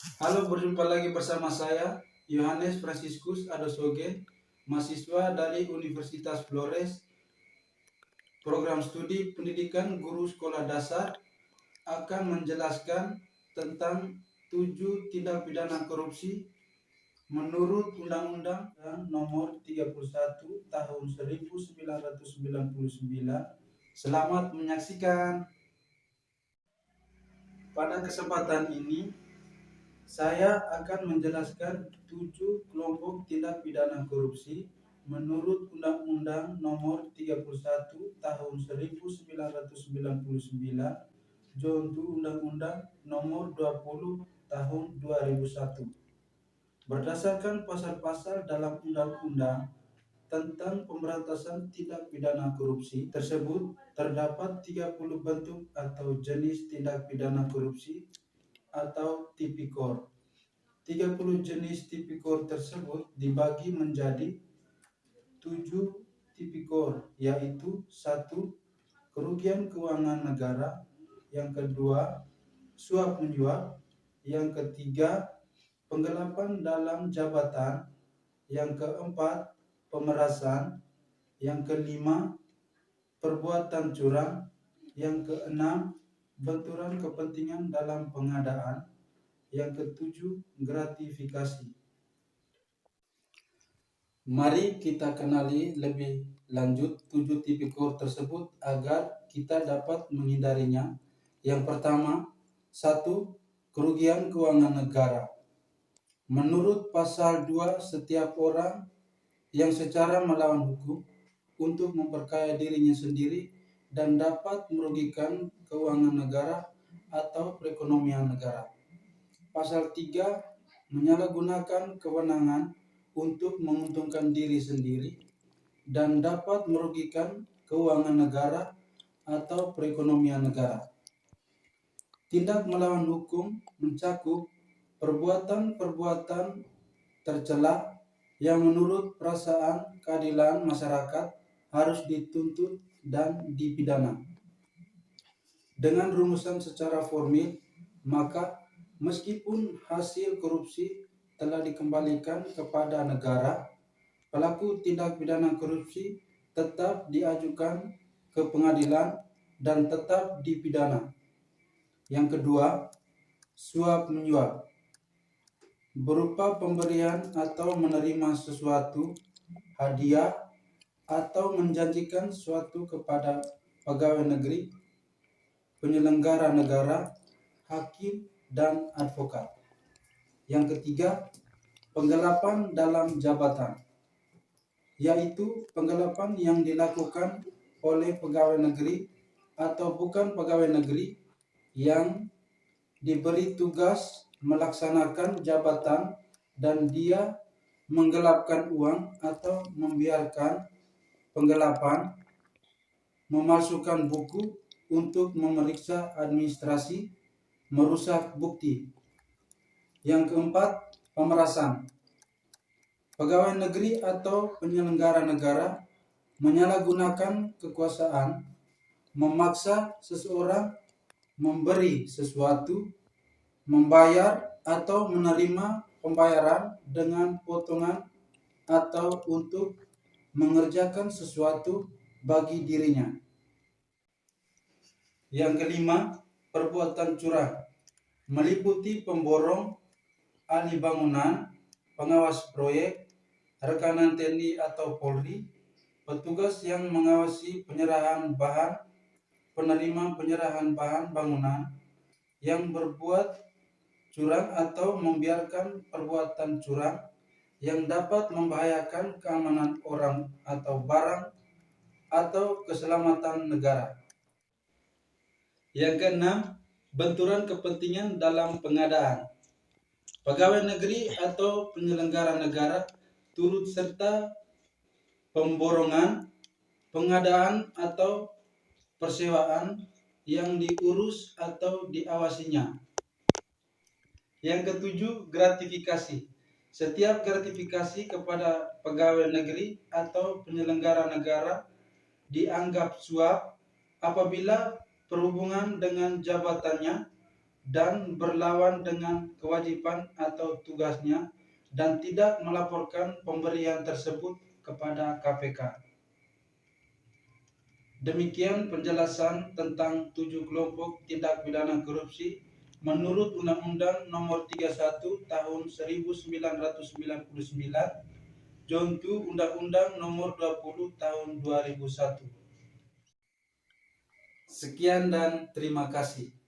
Halo, berjumpa lagi bersama saya, Yohanes Franciscus Adosoge, mahasiswa dari Universitas Flores, program studi pendidikan guru sekolah dasar, akan menjelaskan tentang 7 tindak pidana korupsi menurut Undang-Undang Nomor 31 Tahun 1999. Selamat menyaksikan. Pada kesempatan ini, saya akan menjelaskan 7 kelompok tindak pidana korupsi menurut Undang-Undang Nomor 31 Tahun 1999, yaitu Undang-Undang Nomor 20 Tahun 2001. Berdasarkan pasal-pasal dalam Undang-Undang tentang pemberantasan tindak pidana korupsi tersebut, terdapat 30 bentuk atau jenis tindak pidana korupsi atau tipikor. 30 jenis tipikor tersebut dibagi menjadi 7 tipikor, yaitu 1. Kerugian keuangan negara, yang kedua suap menyuap, yang ketiga penggelapan dalam jabatan, yang keempat pemerasan, yang kelima perbuatan curang, yang keenam benturan kepentingan dalam pengadaan, yang ketujuh gratifikasi. Mari kita kenali lebih lanjut 7 tipikor tersebut agar kita dapat menghindarinya. Yang pertama, 1. Kerugian keuangan negara. Menurut pasal 2, setiap orang yang secara melawan hukum untuk memperkaya dirinya sendiri dan dapat merugikan keuangan negara atau perekonomian negara. Pasal 3, menyalahgunakan kewenangan untuk menguntungkan diri sendiri dan dapat merugikan keuangan negara atau perekonomian negara. Tindak melawan hukum mencakup perbuatan-perbuatan tercela yang menurut perasaan keadilan masyarakat harus dituntut dan dipidana. Dengan rumusan secara formil, maka meskipun hasil korupsi telah dikembalikan kepada negara, pelaku tindak pidana korupsi tetap diajukan ke pengadilan dan tetap dipidana. Yang kedua, suap menyuap berupa pemberian atau menerima sesuatu, hadiah, atau menjanjikan sesuatu kepada pegawai negeri, penyelenggara negara, hakim, dan advokat. Yang ketiga, penggelapan dalam jabatan, yaitu penggelapan yang dilakukan oleh pegawai negeri atau bukan pegawai negeri yang diberi tugas melaksanakan jabatan dan dia menggelapkan uang atau membiarkan penggelapan, memalsukan buku untuk memeriksa administrasi, merusak bukti. Yang keempat, pemerasan. Pegawai negeri atau penyelenggara negara menyalahgunakan kekuasaan, memaksa seseorang memberi sesuatu, membayar atau menerima pembayaran dengan potongan atau untuk mengerjakan sesuatu bagi dirinya. Yang kelima, perbuatan curang meliputi pemborong, ahli bangunan, pengawas proyek, rekanan TNI atau Polri, petugas yang mengawasi penyerahan bahan, penerima penyerahan bahan bangunan, yang berbuat curang atau membiarkan perbuatan curang yang dapat membahayakan keamanan orang atau barang atau keselamatan negara. Yang keenam, benturan kepentingan dalam pengadaan. Pegawai negeri atau penyelenggara negara turut serta pemborongan, pengadaan atau persewaan yang diurus atau diawasinya. Yang ketujuh, gratifikasi. Setiap gratifikasi kepada pegawai negeri atau penyelenggara negara dianggap suap apabila berhubungan dengan jabatannya dan berlawan dengan kewajiban atau tugasnya dan tidak melaporkan pemberian tersebut kepada KPK. Demikian penjelasan tentang 7 kelompok tindak pidana korupsi menurut Undang-Undang Nomor 31 Tahun 1999, Junto Undang-Undang Nomor 20 Tahun 2001. Sekian dan terima kasih.